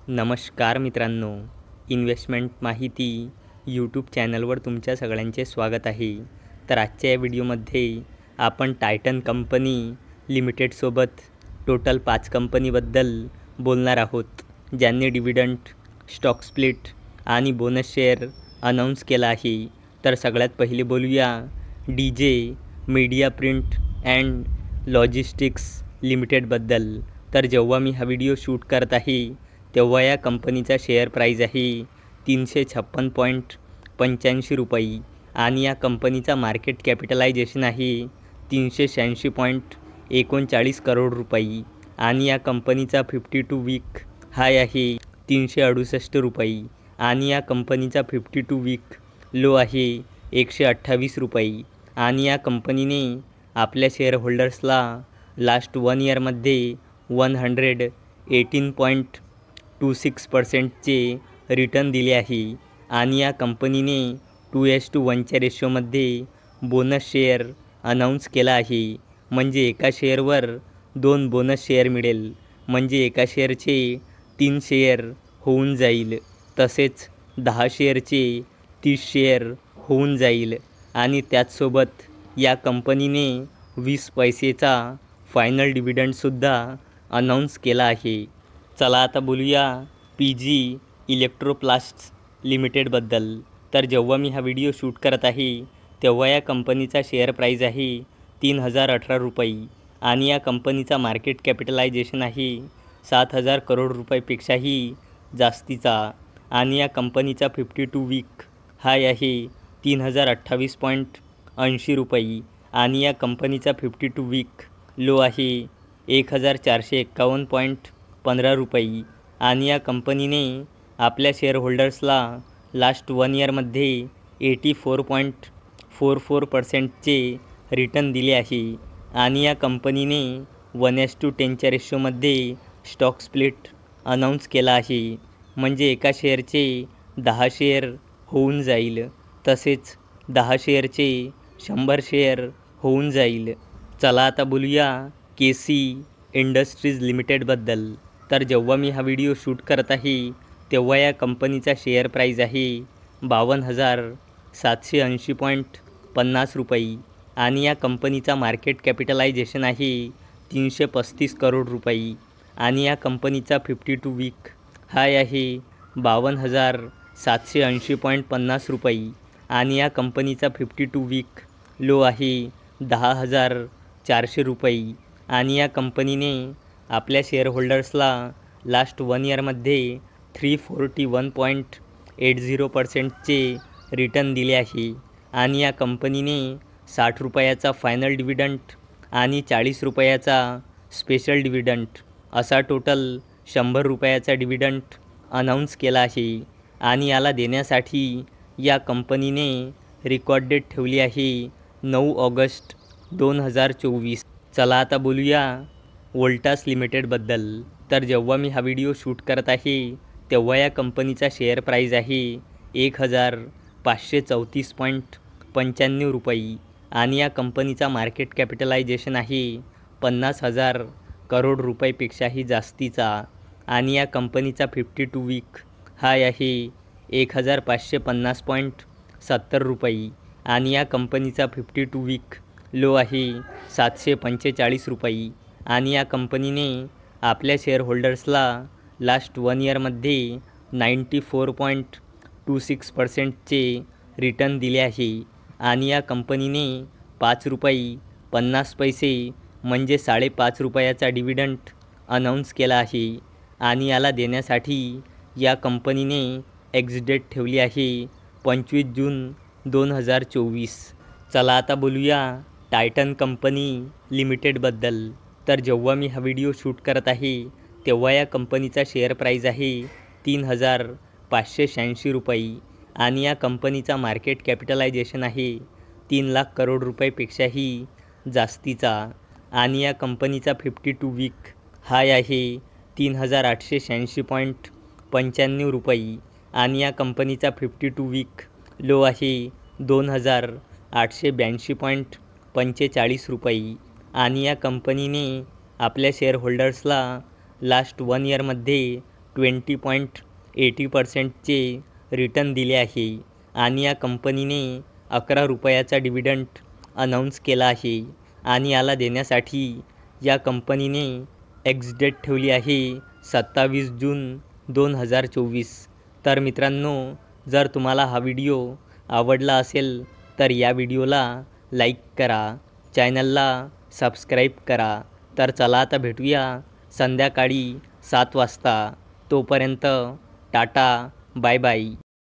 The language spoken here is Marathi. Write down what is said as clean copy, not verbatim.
नमस्कार मित्रांनो, इन्व्हेस्टमेंट माहिती यूट्यूब चॅनलवर तुमच्या सगळ्यांचे स्वागत आहे. तर आजच्या या व्हिडिओमध्ये आपण टायटन कंपनी लिमिटेडसोबत टोटल 5 कंपनीबद्दल बोलणार आहोत, ज्यांनी डिव्हिडंड, स्टॉक स्प्लिट आणि बोनस शेअर अनाऊन्स केला आहे. तर सगळ्यात पहिले बोलूया DJ media print and logistics लिमिटेडबद्दल. तर जेव्हा मी हा व्हिडिओ शूट करत आहे तेव्हा या कंपनीचा शेअर प्राईज आहे 356.85 रुपये आणि या कंपनीचा मार्केट कॅपिटलायझेशन आहे 386.39 करोड रुपये आणि या कंपनीचा 52 वीक हाय आहे 368 रुपये आणि या कंपनीचा 52 वीक लो आहे 128 रुपये आणि या कंपनीने आपल्या शेअर होल्डर्सला लास्ट 1 इयरमध्ये 118.26%चे रिटर्न दिले आहे आणि या कंपनीने 2:1च्या रेशोमध्ये बोनस शेअर अनाऊन्स केला आहे. म्हणजे एका शेअरवर 2 बोनस शेअर मिळेल, म्हणजे एका शेअरचे 3 शेअर होऊन जाईल. तसेच 10 शेअरचे 30 शेअर होऊन जाईल आणि त्याचसोबत या कंपनीने 20 पैसेचा फायनल डिव्हिडंडसुद्धा अनाऊन्स केला आहे. चला आता बोलूया PG इलेक्ट्रोप्लास्ट्स लिमिटेडबद्दल. तर जेव्हा मी हा व्हिडिओ शूट करत आहे तेव्हा या कंपनीचा शेअर प्राईज आहे 3018 रुपये आणि या कंपनीचा मार्केट कॅपिटलायझेशन आहे 7000 करोड रुपयापेक्षाही जास्तीचा आणि या कंपनीचा 52 वीक हाय आहे 3028.80 रुपये आणि या कंपनीचा 52 वीक लो आहे 1451.15 रुपये आणि या कंपनीने आपल्या शेअर होल्डर्सला लास्ट 1 इयरमध्ये 84.44%चे रिटर्न दिले आहे आणि या कंपनीने 1:10च्या रेशोमध्ये स्टॉक स्प्लिट अनाऊन्स केला आहे. म्हणजे एका शेअरचे 10 शेअर होऊन जाईल, तसेच 10 शेअरचे 100 शेअर होऊन जाईल. चला आता बोलूया KC इंडस्ट्रीज लिमिटेडबद्दल. तर जेव्हा मी हा व्हिडिओ शूट करत आहे तेव्हा या कंपनीचा शेअर प्राईज आहे 52,780.50 रुपये आणि या कंपनीचा मार्केट कॅपिटलायझेशन आहे 335 करोड रुपये आणि या कंपनीचा 52 वीक हाय आहे 52,780.50 रुपये आणि या कंपनीचा 52 वीक लो आहे 10,400 रुपये आणि या कंपनीने आपल्या शेअर होल्डर्सला लास्ट 1 इयरमध्ये 341.80%चे रिटर्न दिले आहे आणि या कंपनीने 60 रुपयाचा फायनल डिव्हिडंड आणि 40 रुपयाचा स्पेशल डिव्हिडंड असा टोटल 100 रुपयाचा डिव्हिडंड अनाऊन्स केला आहे आणि याला देण्यासाठी या कंपनीने रेकॉर्ड डेट ठेवली आहे 9 ऑगस्ट 2024. चला आता बोलूया वोल्टास लिमिटेडबद्दल. तर जेव्हा मी हा व्हिडिओ शूट करत आहे तेव्हा या कंपनीचा शेअर प्राईज आहे 1,534.95 रुपये आणि या कंपनीचा मार्केट कॅपिटलायझेशन आहे 50,000 करोड रुपयापेक्षाही जास्तीचा आणि या कंपनीचा 52 वीक हाय आहे 1,550.70 रुपये आणि या कंपनीचा 52 वीक लो आहे 745 रुपये आणि या कंपनीने आपल्या शेअर होल्डर्सला लास्ट 1 इयरमध्ये 94.26%चे रिटर्न दिले आहे आणि या कंपनीने 5 रुपये 50 पैसे म्हणजे 5.5 रुपयाचा डिव्हिडंड अनाऊन्स केला आहे आणि याला देण्यासाठी या कंपनीने एक्झिट ठेवली आहे 25 जून 2024. चला आता बोलूया टायटन कंपनी लिमिटेडबद्दल. तर जेव्हा मी हा व्हिडिओ शूट करत आहे तेव्हा या कंपनीचा शेअर प्राईज आहे 3,586 रुपये आणि या कंपनीचा मार्केट कॅपिटलायझेशन आहे 3 लाख करोड रुपयापेक्षाही जास्तीचा आणि या कंपनीचा 52 वीक हाय आहे 3,886.95 रुपये आणि या कंपनीचा 52 वीक लो आहे 2,882.45 रुपये आणि या कंपनीने आपल्या शेअर होल्डर्सला लास्ट 1 इयरमध्ये 20.80%चे रिटर्न दिले आहे आणि या कंपनीने 11 रुपयाचा डिव्हिडंड अनाऊन्स केला आहे आणि याला देण्यासाठी या कंपनीने एक्स-डेट ठेवली आहे 27 जून 2024. तर मित्रांनो, जर तुम्हाला हा व्हिडिओ आवडला असेल तर या व्हिडिओला लाईक करा, चॅनलला सबस्क्राईब करा. तर चला आता भेटूया संध्याकाळी 7 वाजता. तोपर्यंत टाटा, बाय बाय.